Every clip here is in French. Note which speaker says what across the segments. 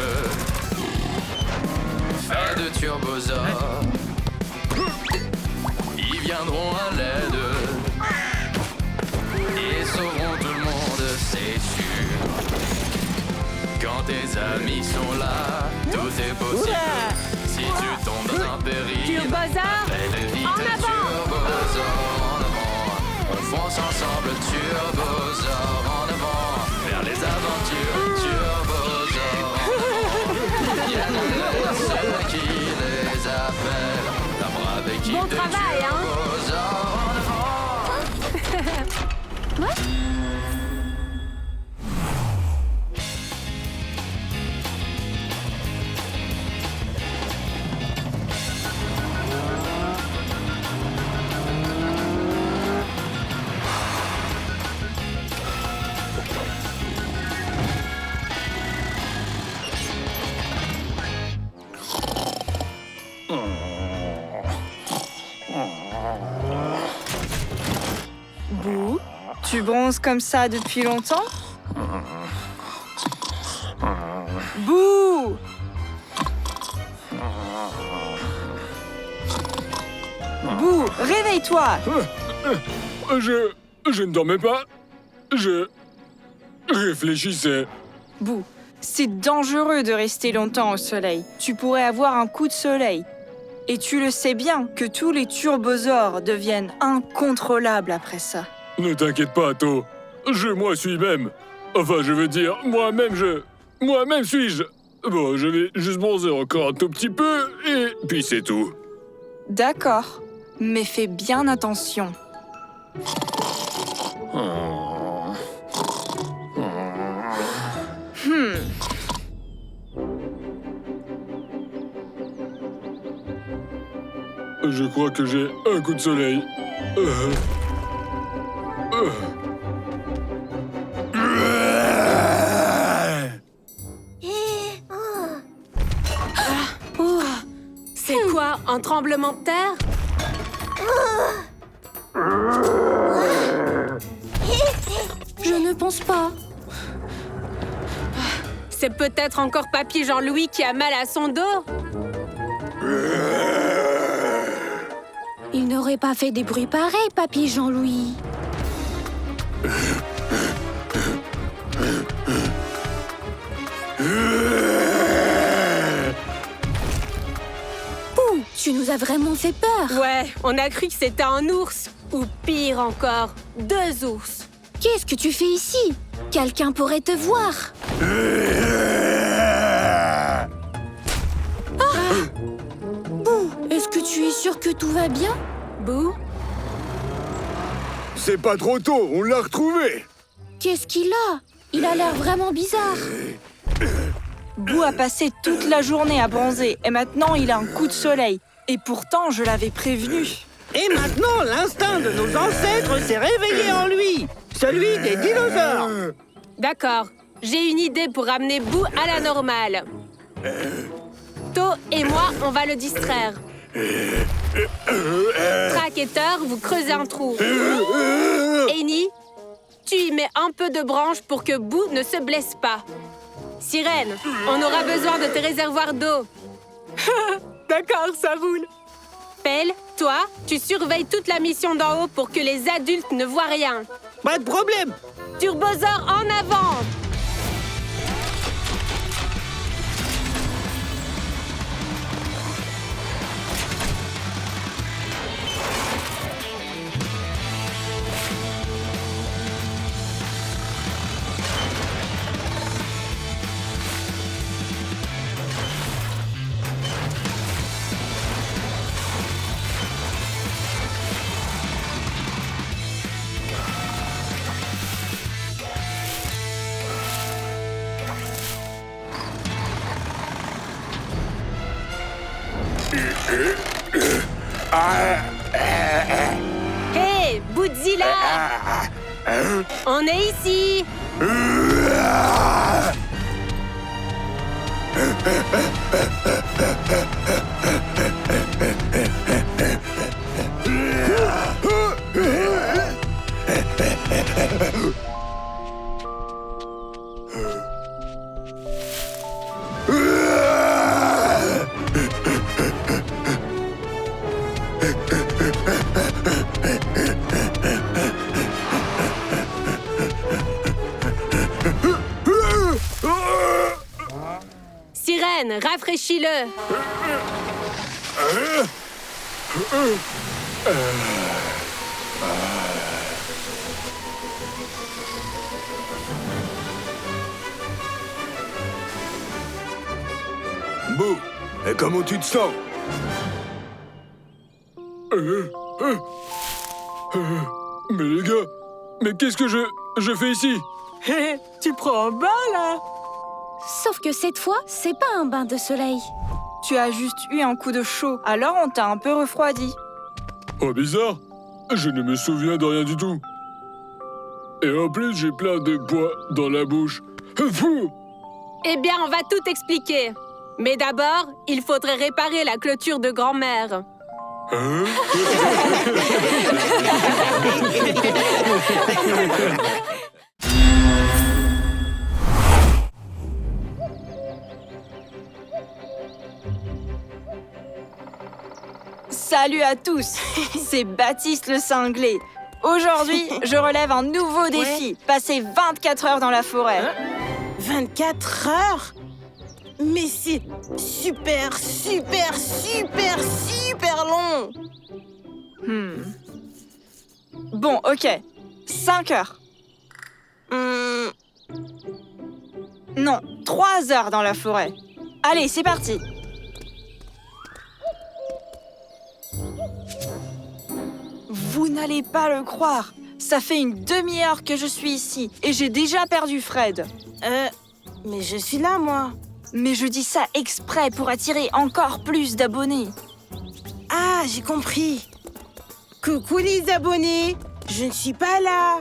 Speaker 1: feu. Fait de turbosaures, ils viendront à l'aide et sauveront tout le monde, c'est sûr. Quand tes amis sont là, tout est possible. Si tu tombes dans un péril,
Speaker 2: Turbosaures,
Speaker 1: fais-le vite,
Speaker 2: en avant!
Speaker 1: turbosaures en avant. On fonce ensemble, turbosaures en avant. Vers les aventures, turbosaures en avant. Il y a ceux qui les appellent la brave équipe
Speaker 2: Bon
Speaker 1: de
Speaker 2: travail, hein?
Speaker 1: turbosaures en avant.
Speaker 3: Boo, tu bronzes comme ça depuis longtemps? Boo! Boo, réveille-toi!
Speaker 4: Je ne dormais pas. Je réfléchissais.
Speaker 3: Boo, c'est dangereux de rester longtemps au soleil. Tu pourrais avoir un coup de soleil. Et tu le sais bien que tous les turbosaures deviennent incontrôlables après ça.
Speaker 4: Ne t'inquiète pas, To. Moi suis même. Enfin, je veux dire, moi-même suis-je. Bon, je vais juste bronzer encore un tout petit peu, et puis c'est tout.
Speaker 3: D'accord, mais fais bien attention.
Speaker 4: Je crois que j'ai un coup de soleil.
Speaker 2: C'est quoi, un tremblement de terre? Je ne pense pas. C'est peut-être encore Papy Jean-Louis qui a mal à son dos.
Speaker 5: Il n'aurait pas fait des bruits pareils, Papy Jean-Louis. Ouh, tu nous as vraiment fait peur.
Speaker 2: Ouais, on a cru que c'était un ours. Ou pire encore, 2 ours.
Speaker 5: Qu'est-ce que tu fais ici? Quelqu'un pourrait te voir. Boo, est-ce que tu es sûr que tout va bien?
Speaker 2: Boo?
Speaker 4: C'est pas trop tôt, on l'a retrouvé.
Speaker 5: Qu'est-ce qu'il a? Il a l'air vraiment bizarre.
Speaker 3: Boo a passé toute la journée à bronzer et maintenant il a un coup de soleil. Et pourtant, je l'avais prévenu.
Speaker 6: Et maintenant, l'instinct de nos ancêtres s'est réveillé en lui, celui des dinosaures.
Speaker 2: D'accord, j'ai une idée pour ramener Boo à la normale. To et moi, on va le distraire. Track et Thor, vous creusez un trou. Amy, tu y mets un peu de branche pour que Boo ne se blesse pas. Sirène, on aura besoin de tes réservoirs d'eau. D'accord, ça roule. Pelle, toi, tu surveilles toute la mission d'en haut pour que les adultes ne voient rien.
Speaker 6: Pas de problème.
Speaker 2: Turbosaure en avant! Hé, Bootzilla! On est ici! Sirène, rafraîchis-le.
Speaker 7: Boo, et comment tu te sens?
Speaker 4: Mais les gars, mais qu'est-ce que je fais ici?
Speaker 3: Hé, tu prends un bain, là?
Speaker 5: Sauf que cette fois, c'est pas un bain de soleil.
Speaker 3: Tu as juste eu un coup de chaud, alors on t'a un peu refroidi.
Speaker 4: Oh, bizarre. Je ne me souviens de rien du tout. Et en plus, j'ai plein de poids dans la bouche. Fou!
Speaker 2: Eh bien, on va tout expliquer. Mais d'abord, il faudrait réparer la clôture de grand-mère.
Speaker 4: Hein?
Speaker 3: Salut à tous, c'est Baptiste le cinglé. Aujourd'hui, je relève un nouveau défi, passer 24 heures dans la forêt.
Speaker 8: 24 heures? Mais c'est super long.
Speaker 3: Bon, ok, 5 heures. Non, 3 heures dans la forêt. Allez, c'est parti. Vous n'allez pas le croire. Ça fait une demi-heure que je suis ici et j'ai déjà perdu Fred.
Speaker 8: Mais je suis là, moi.
Speaker 3: Mais je dis ça exprès pour attirer encore plus d'abonnés.
Speaker 8: Ah, j'ai compris. Coucou les abonnés, je ne suis pas là.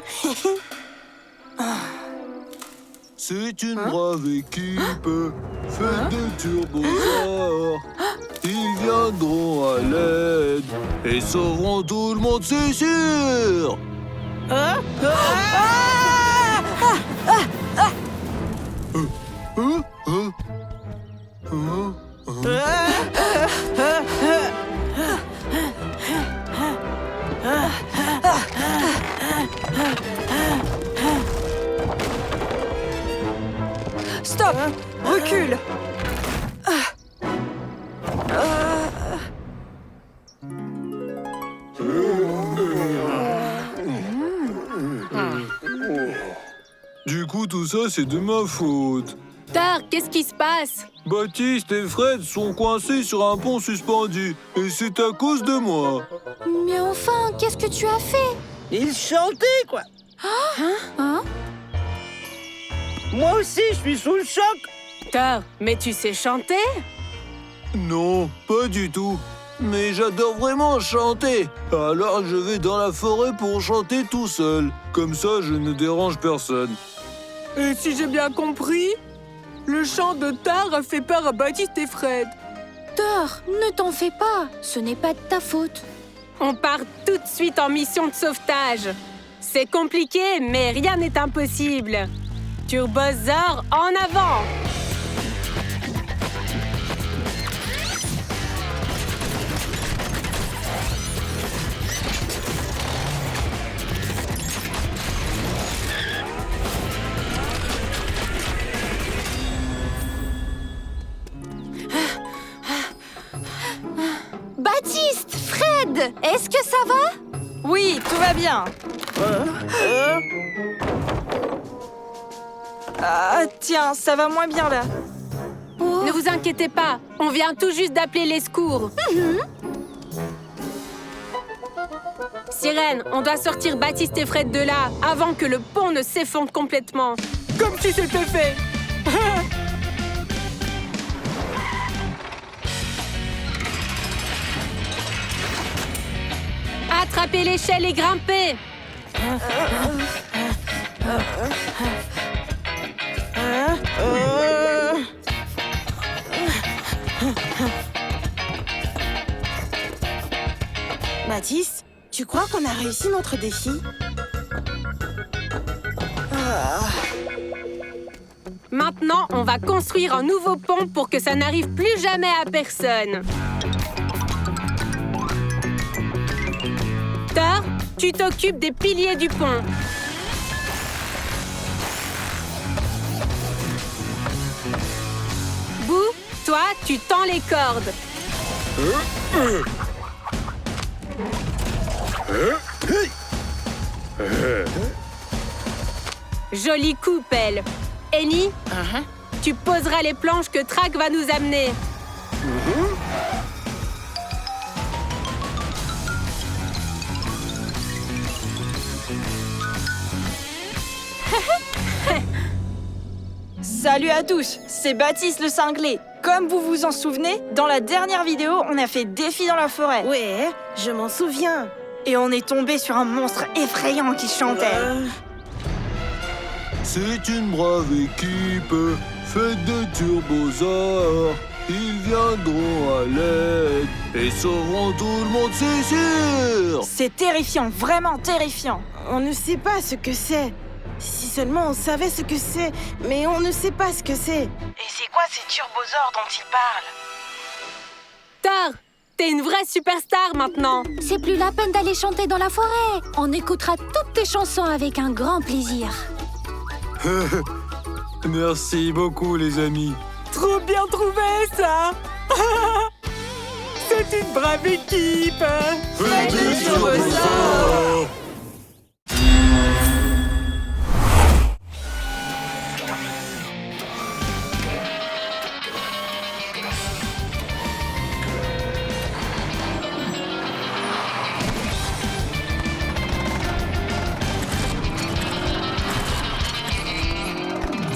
Speaker 7: C'est une brave équipe, faite de turbosaures. Ils viendront à l'aide et sauveront tout le monde, c'est sûr.
Speaker 3: Stop! Recule!
Speaker 7: Du coup, tout ça, c'est de ma faute.
Speaker 2: Thor, qu'est-ce qui se passe?
Speaker 7: Baptiste et Fred sont coincés sur un pont suspendu. Et c'est à cause de moi.
Speaker 5: Mais enfin, qu'est-ce que tu as fait?
Speaker 6: Il chantait, quoi.
Speaker 5: Hein?
Speaker 6: Moi aussi, je suis sous le choc.
Speaker 2: Thor, mais tu sais chanter?
Speaker 7: Non, pas du tout. Mais j'adore vraiment chanter. Alors je vais dans la forêt pour chanter tout seul. Comme ça, je ne dérange personne.
Speaker 3: Et si j'ai bien compris, le chant de Thor a fait peur à Baptiste et Fred.
Speaker 5: Thor, ne t'en fais pas. Ce n'est pas de ta faute.
Speaker 2: On part tout de suite en mission de sauvetage. C'est compliqué, mais rien n'est impossible. Turbosaur, en avant!
Speaker 5: Baptiste, Fred, est-ce que ça va?
Speaker 3: Oui, tout va bien. Ah, tiens, ça va moins bien là.
Speaker 5: Oh.
Speaker 2: Ne vous inquiétez pas, on vient tout juste d'appeler les secours. Sirène, on doit sortir Baptiste et Fred de là avant que le pont ne s'effondre complètement.
Speaker 3: Comme si c'était fait.
Speaker 2: Attrapez l'échelle et grimpez.
Speaker 8: Baptiste, tu crois qu'on a réussi notre défi?
Speaker 2: Maintenant, on va construire un nouveau pont pour que ça n'arrive plus jamais à personne. Thor, tu t'occupes des piliers du pont. Boo, toi, tu tends les cordes. Joli coup, Pelle. Eni, tu poseras les planches que Track va nous amener.
Speaker 3: Salut à tous, c'est Baptiste le cinglé. Comme vous vous en souvenez, dans la dernière vidéo, on a fait défi dans la forêt.
Speaker 8: Ouais, je m'en souviens.
Speaker 3: Et on est tombé sur un monstre effrayant qui chantait.
Speaker 7: C'est une brave équipe, faite de turbosaures. Ils viendront à l'aide et sauveront tout le monde, c'est sûr.
Speaker 3: C'est terrifiant, vraiment terrifiant.
Speaker 8: On ne sait pas ce que c'est. Si seulement on savait ce que c'est, mais on ne sait pas ce que c'est.
Speaker 3: Et c'est quoi ces turbosaures dont il parle?
Speaker 2: Thor, t'es une vraie superstar maintenant.
Speaker 5: C'est plus la peine d'aller chanter dans la forêt. On écoutera toutes tes chansons avec un grand plaisir.
Speaker 7: Merci beaucoup, les amis.
Speaker 3: Trop bien trouvé, ça. C'est une brave équipe.
Speaker 7: Faites des turbosaures.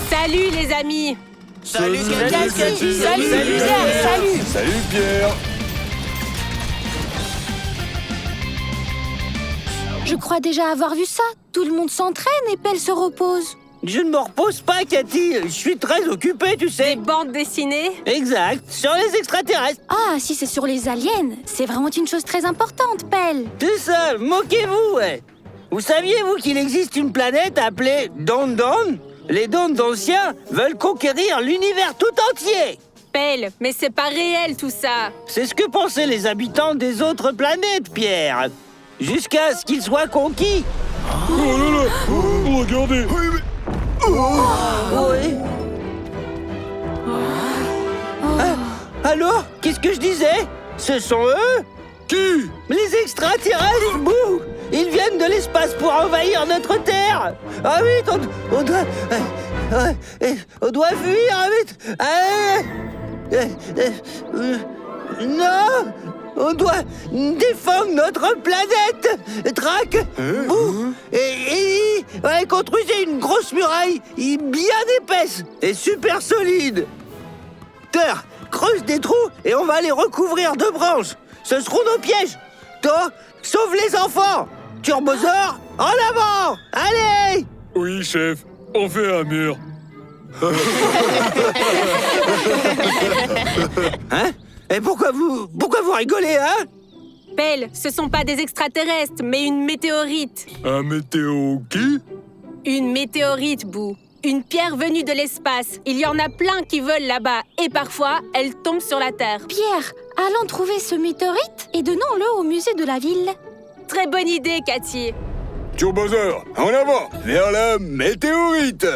Speaker 2: Salut les amis.
Speaker 1: Salut,
Speaker 3: Cathy. Salut, Pierre. Salut.
Speaker 4: Salut Pierre.
Speaker 5: Je crois déjà avoir vu ça. Tout le monde s'entraîne et Pelle se repose.
Speaker 6: Je ne me repose pas, Cathy. Je suis très occupé, tu
Speaker 2: Des
Speaker 6: sais.
Speaker 2: bandes dessinées.
Speaker 6: Exact, sur les extraterrestres.
Speaker 5: Ah, si c'est sur les aliens, c'est vraiment une chose très importante, Pelle.
Speaker 6: C'est ça, moquez-vous, ouais. Vous saviez, vous, qu'il existe une planète appelée Don-Don? Les Dons anciens veulent conquérir l'univers tout entier.
Speaker 2: Pelle, mais c'est pas réel tout ça.
Speaker 6: C'est ce que pensaient les habitants des autres planètes, Pierre. Jusqu'à ce qu'ils soient conquis.
Speaker 4: Oh là là. Oh, regardez.
Speaker 6: Oui. Alors, qu'est-ce que je disais? Ce sont eux?
Speaker 4: Qui?
Speaker 6: Les extraterrestres, bouh! Ils viennent de l'espace pour envahir notre Terre. Ah vite, on doit fuir, vite. Non, on doit défendre notre planète. Track, bouh, et construisez une grosse muraille bien épaisse et super solide. Terre, creuse des trous et on va les recouvrir de branches. Ce seront nos pièges. Toi, sauve les enfants. Turbosaure, en avant. Allez.
Speaker 4: Oui, chef. On fait un mur.
Speaker 6: Hein? Et pourquoi vous rigolez, hein?
Speaker 2: Pelle, ce sont pas des extraterrestres, mais une météorite.
Speaker 4: Un météo qui?
Speaker 2: Une météorite, Boo. Une pierre venue de l'espace. Il y en a plein qui volent là-bas. Et parfois, elle tombe sur la Terre.
Speaker 5: Pierre, allons trouver ce météorite et donnons-le au musée de la ville.
Speaker 2: Très bonne idée, Cathy.
Speaker 4: Turbosaure, en avant, vers la météorite.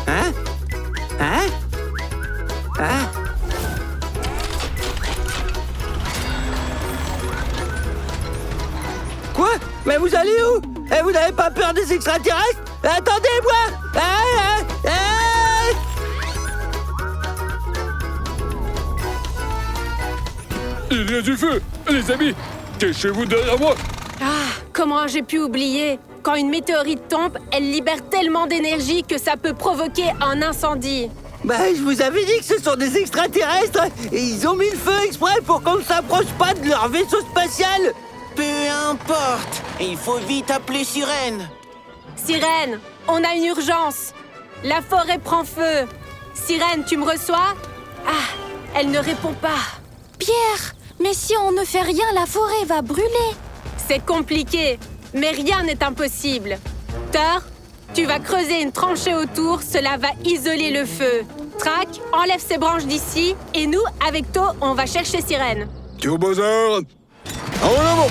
Speaker 6: Hein? Quoi? Mais vous allez où? Et vous n'avez pas peur des extraterrestres? Attendez-moi!
Speaker 4: Il y a du feu. Les amis, cachez-vous derrière moi.
Speaker 2: Ah, comment j'ai pu oublier? Quand une météorite tombe, elle libère tellement d'énergie que ça peut provoquer un incendie.
Speaker 6: Bah, je vous avais dit que ce sont des extraterrestres et ils ont mis le feu exprès pour qu'on ne s'approche pas de leur vaisseau spatial.
Speaker 9: Peu importe, il faut vite appeler Sirène.
Speaker 2: Sirène, on a une urgence. La forêt prend feu. Sirène, tu me reçois? Ah, elle ne répond pas.
Speaker 5: Pierre, mais si on ne fait rien, la forêt va brûler.
Speaker 2: C'est compliqué, mais rien n'est impossible. Thor, tu vas creuser une tranchée autour, cela va isoler le feu. Track, enlève ces branches d'ici, et nous, avec To, on va chercher Sirène.
Speaker 4: Turbosaure, en avant.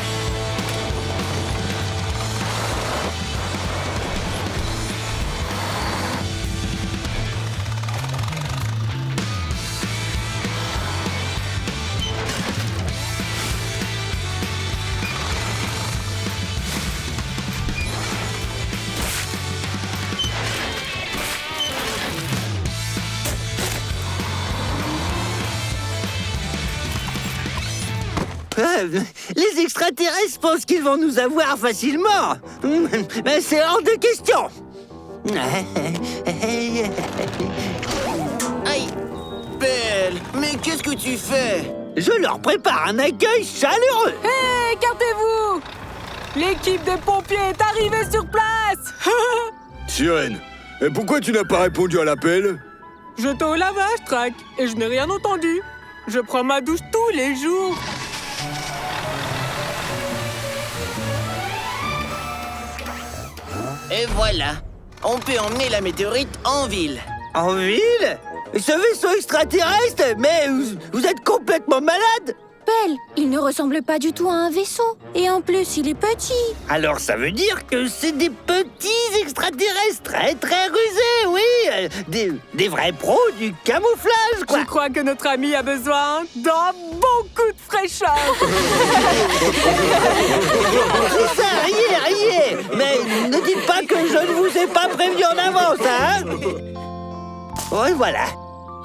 Speaker 6: Les extraterrestres pensent qu'ils vont nous avoir facilement. Mais c'est hors de question.
Speaker 9: Aïe! Belle, mais qu'est-ce que tu fais?
Speaker 6: Je leur prépare un accueil chaleureux.
Speaker 2: Hé, écartez-vous! L'équipe des pompiers est arrivée sur place.
Speaker 7: Sirène, et pourquoi tu n'as pas répondu à l'appel?
Speaker 2: J'étais au lavage, Track, et je n'ai rien entendu. Je prends ma douche tous les jours.
Speaker 9: Et voilà, on peut emmener la météorite en ville.
Speaker 6: En ville? Ce vaisseau extraterrestre? Mais vous êtes complètement malade.
Speaker 5: Pelle, il ne ressemble pas du tout à un vaisseau. Et en plus, il est petit.
Speaker 6: Alors ça veut dire que c'est des petits extraterrestres très très rusés, oui. Des vrais pros du camouflage, quoi.
Speaker 2: Je crois que notre ami a besoin d'un bon coup de fraîcheur.
Speaker 6: C'est ça, riez. Mais ne dites pas que je ne vous ai pas prévenu en avance, hein. Oui, voilà.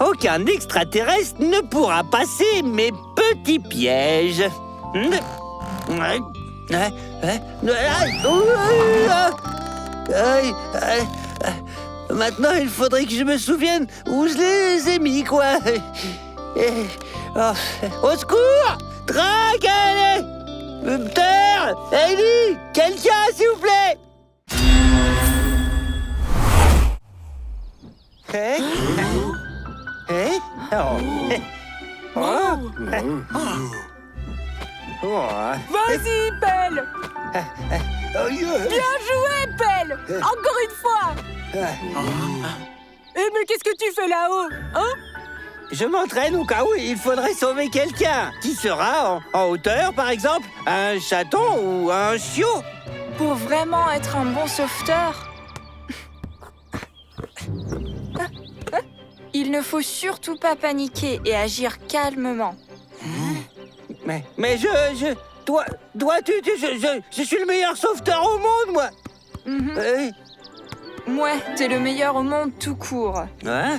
Speaker 6: Aucun extraterrestre ne pourra passer mes petits pièges. Maintenant, il faudrait que je me souvienne où je les ai mis, quoi. Au secours! Track, allez! Terre! Ellie! Quelqu'un, s'il vous plaît!
Speaker 2: Vas-y, Pelle. Bien joué, Pelle. Encore une fois. Mais qu'est-ce que tu fais là-haut, hein?
Speaker 6: Je m'entraîne au cas où il faudrait sauver quelqu'un. Qui sera en hauteur, par exemple? Un chaton ou un chiot?
Speaker 3: Pour vraiment être un bon sauveteur, il ne faut surtout pas paniquer et agir calmement.
Speaker 6: Mais toi, je suis le meilleur sauveteur au monde, moi.
Speaker 3: Ouais, t'es le meilleur au monde tout court.
Speaker 6: Hein?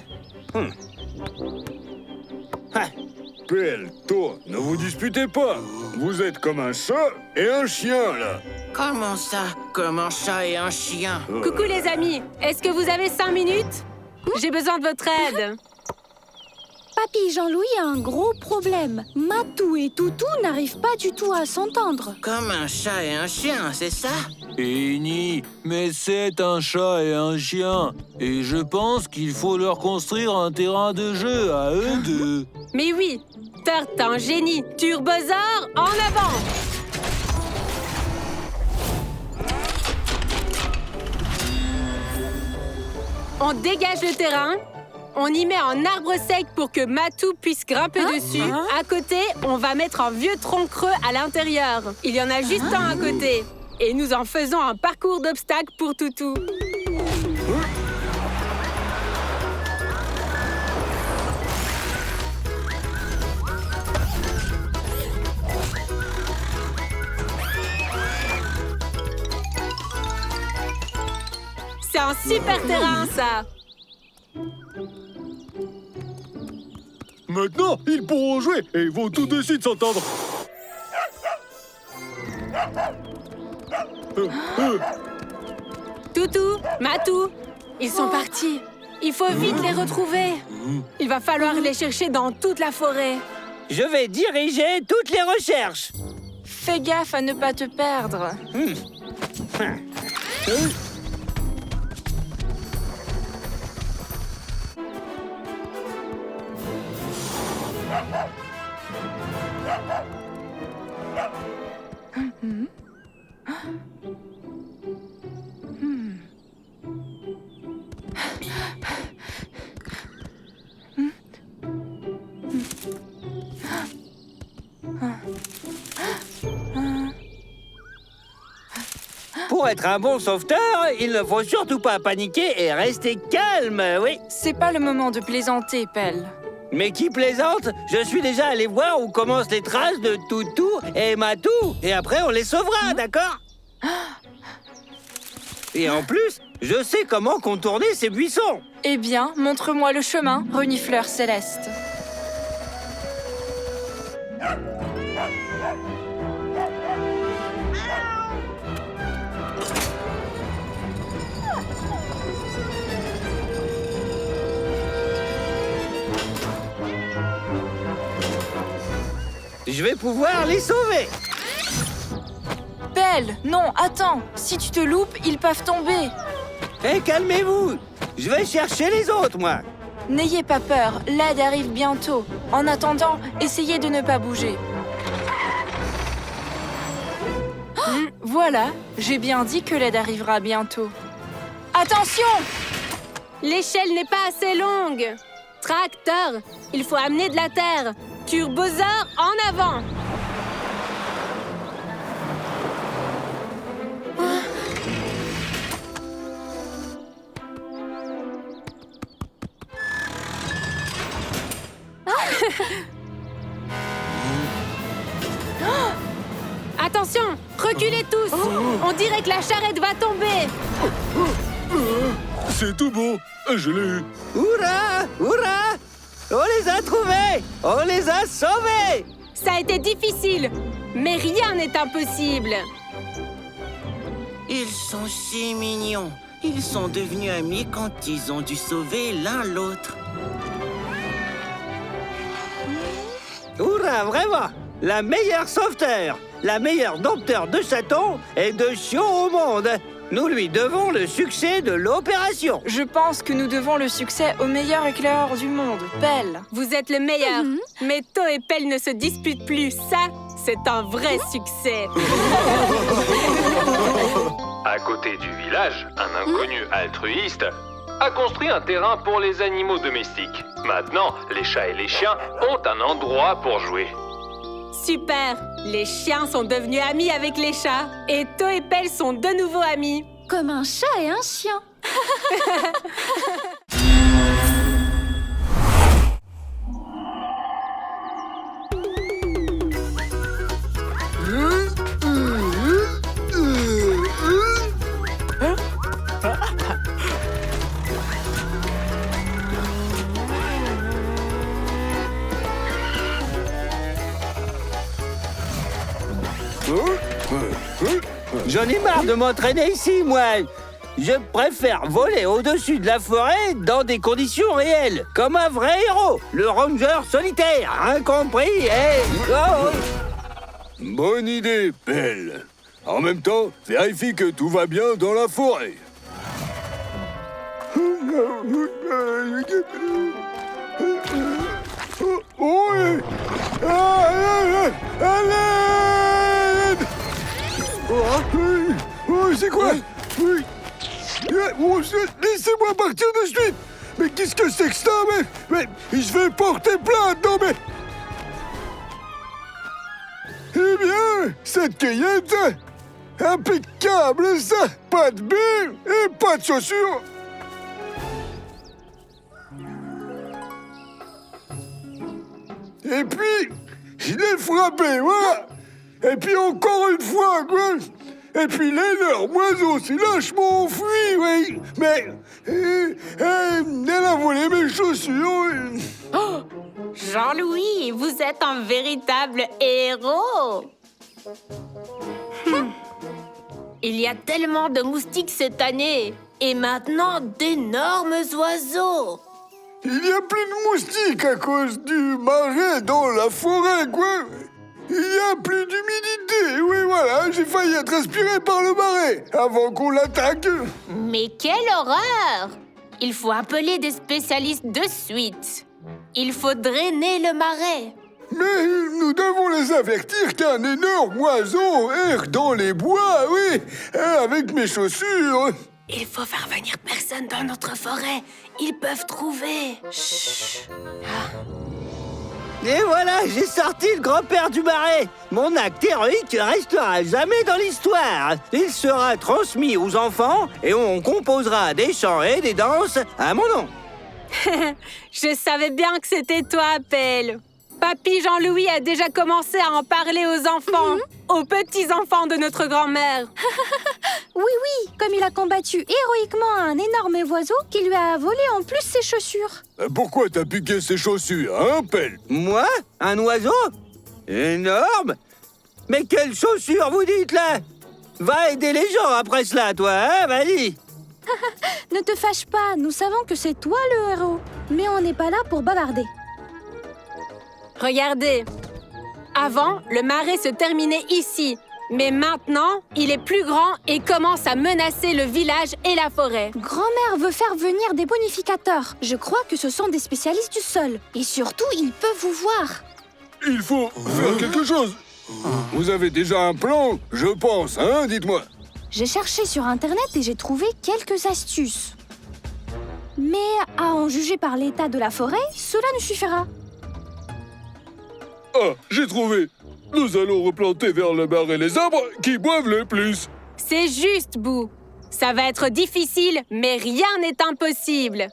Speaker 7: Belle, toi, ne vous disputez pas. Vous êtes comme un chat et un chien, là.
Speaker 9: Comment ça? Comme un chat et un chien?
Speaker 2: Coucou les amis. Est-ce que vous avez 5 minutes? J'ai besoin de votre aide.
Speaker 5: Papy Jean-Louis a un gros problème. Matou et Toutou n'arrivent pas du tout à s'entendre.
Speaker 9: Comme un chat et un chien, c'est ça?
Speaker 10: Eni, mais c'est un chat et un chien. Et je pense qu'il faut leur construire un terrain de jeu à eux deux.
Speaker 2: Mais oui, Turt, t'es un génie. Turbosaur, en avant! On dégage le terrain. On y met un arbre sec pour que Matou puisse grimper dessus. À côté, on va mettre un vieux tronc creux à l'intérieur. Il y en a juste un à côté. Et nous en faisons un parcours d'obstacles pour Toutou. C'est un super terrain, ça.
Speaker 7: Maintenant, ils pourront jouer et ils vont tout de suite s'entendre.
Speaker 2: Toutou, Matou, ils sont partis. Il faut vite les retrouver. Il va falloir les chercher dans toute la forêt.
Speaker 6: Je vais diriger toutes les recherches.
Speaker 3: Fais gaffe à ne pas te perdre.
Speaker 6: Pour être un bon sauveteur, il ne faut surtout pas paniquer et rester calme, oui.
Speaker 3: C'est pas le moment de plaisanter, Pelle.
Speaker 6: Mais qui plaisante? Je suis déjà allé voir où commencent les traces de Toutou et Matou. Et après, on les sauvera, d'accord? Et en plus, je sais comment contourner ces buissons.
Speaker 3: Eh bien, montre-moi le chemin, renifleur céleste.
Speaker 6: Je vais pouvoir les sauver.
Speaker 3: Belle, non, attends. Si tu te loupes, ils peuvent tomber.
Speaker 6: Eh, calmez-vous. Je vais chercher les autres, moi.
Speaker 3: N'ayez pas peur, l'aide arrive bientôt. En attendant, essayez de ne pas bouger. Voilà, j'ai bien dit que l'aide arrivera bientôt. Attention!
Speaker 2: L'échelle n'est pas assez longue. Tracteur, il faut amener de la terre. Turbosaure, en avant. Attention, reculez tous. On dirait que la charrette va tomber.
Speaker 4: C'est tout bon, je l'ai eu.
Speaker 6: Hurrah! Hurrah! On les a trouvés! On les a sauvés!
Speaker 2: Ça a été difficile, mais rien n'est impossible.
Speaker 9: Ils sont si mignons. Ils sont devenus amis quand ils ont dû sauver l'un l'autre.
Speaker 6: Hurrah, vraiment! La meilleure sauveteur, la meilleure dompteur de chatons et de chiots au monde. Nous lui devons le succès de l'opération.
Speaker 3: Je pense que nous devons le succès au meilleur éclaireur du monde, Belle.
Speaker 2: Vous êtes le meilleur. Mais To et Pelle ne se disputent plus. Ça, c'est un vrai succès.
Speaker 11: À côté du village, un inconnu altruiste a construit un terrain pour les animaux domestiques. Maintenant, les chats et les chiens ont un endroit pour jouer.
Speaker 2: Super. Les chiens sont devenus amis avec les chats. Et To et Pelle sont de nouveau amis.
Speaker 5: Comme un chat et un chien.
Speaker 6: J'en ai marre de m'entraîner ici, moi. Je préfère voler au-dessus de la forêt dans des conditions réelles, comme un vrai héros, le ranger solitaire, incompris et... Oh.
Speaker 7: Bonne idée, Belle. En même temps, vérifie que tout va bien dans la forêt. Oui. Oh, c'est quoi? Oui. Laissez-moi partir de suite. Mais qu'est-ce que c'est que ça? Mais je vais porter plainte, non mais... Eh bien, cette cueillette, impeccable, ça. Pas de billes et pas de chaussures. Et puis, je l'ai frappé, voilà. Et puis encore une fois, quoi. Et puis l'énorme oiseau s'est lâchement enfui, oui. Mais elle a volé mes chaussures.
Speaker 2: Oh, Jean-Louis, vous êtes un véritable héros. Il y a tellement de moustiques cette année. Et maintenant, d'énormes oiseaux.
Speaker 7: Il n'y a plus de moustiques à cause du marais dans la forêt, quoi. Il n'y a plus d'humidité, oui, voilà. J'ai failli être aspiré par le marais avant qu'on l'attaque.
Speaker 2: Mais quelle horreur! Il faut appeler des spécialistes de suite. Il faut drainer le marais.
Speaker 7: Mais nous devons les avertir qu'un énorme oiseau erre dans les bois, oui, avec mes chaussures.
Speaker 2: Il faut faire venir personne dans notre forêt. Ils peuvent trouver. Chut.
Speaker 6: Et voilà, j'ai sorti le grand-père du marais. Mon acte héroïque restera jamais dans l'histoire. Il sera transmis aux enfants et on composera des chants et des danses à mon nom.
Speaker 2: Je savais bien que c'était toi, Pelle. Papy Jean-Louis a déjà commencé à en parler aux enfants, aux petits-enfants de notre grand-mère.
Speaker 5: Oui, comme il a combattu héroïquement un énorme oiseau qui lui a volé en plus ses chaussures.
Speaker 7: Pourquoi t'as piqué ses chaussures, hein, Pelle?
Speaker 6: Moi? Un oiseau? Énorme? Mais quelles chaussures vous dites là? Va aider les gens après cela, toi, hein? Vas-y.
Speaker 5: Ne te fâche pas, nous savons que c'est toi le héros. Mais on n'est pas là pour bavarder.
Speaker 2: Regardez. Avant, le marais se terminait ici. Mais maintenant, il est plus grand et commence à menacer le village et la forêt.
Speaker 5: Grand-mère veut faire venir des bonificateurs. Je crois que ce sont des spécialistes du sol. Et surtout, ils peuvent vous voir.
Speaker 7: Il faut faire quelque chose. Vous avez déjà un plan, je pense, hein? Dites-moi.
Speaker 5: J'ai cherché sur Internet et j'ai trouvé quelques astuces. Mais à en juger par l'état de la forêt, cela nous suffira.
Speaker 4: Ah, j'ai trouvé. Nous allons replanter vers le marais les arbres qui boivent le plus.
Speaker 2: C'est juste, Boo. Ça va être difficile, mais rien n'est impossible.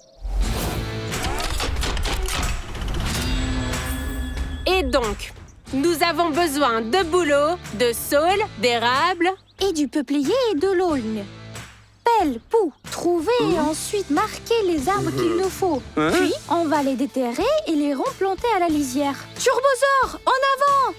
Speaker 2: Et donc, nous avons besoin de bouleau, de saule, d'érable...
Speaker 5: Et du peuplier et de l'aulne. Pelle, poux, trouver et ensuite marquer les arbres qu'il nous faut. Puis, on va les déterrer et les replanter à la lisière. Turbosaure, en avant!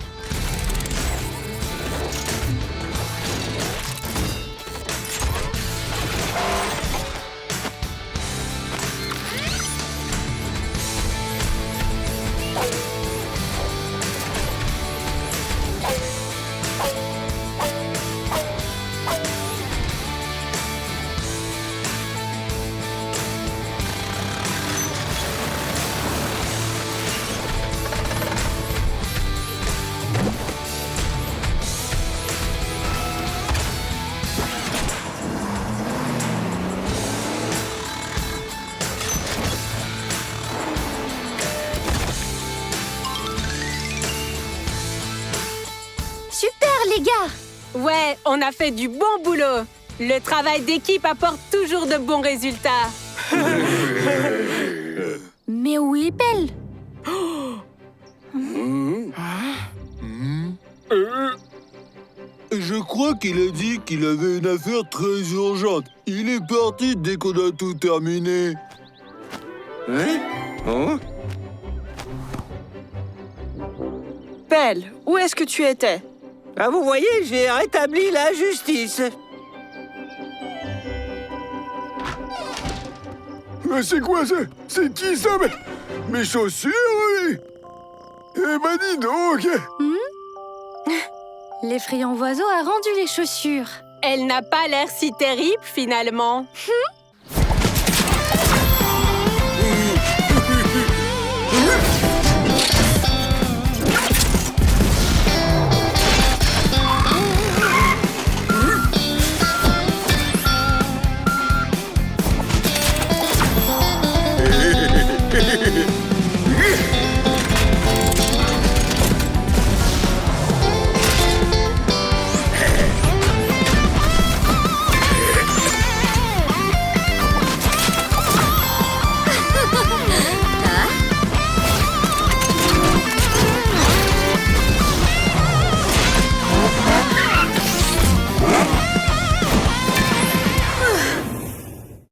Speaker 5: Super, les gars!
Speaker 2: Ouais, on a fait du bon boulot. Le travail d'équipe apporte toujours de bons résultats.
Speaker 5: Mais où est Pelle?
Speaker 7: Je crois qu'il a dit qu'il avait une affaire très urgente. Il est parti dès qu'on a tout terminé.
Speaker 6: Hein? Oh?
Speaker 3: Pelle, où est-ce que tu étais?
Speaker 6: Ah, vous voyez, j'ai rétabli la justice.
Speaker 7: Mais c'est quoi ça? C'est qui ça? Mes chaussures, oui? Eh ben dis donc!
Speaker 5: L'effrayant oiseau a rendu les chaussures.
Speaker 2: Elle n'a pas l'air si terrible, finalement.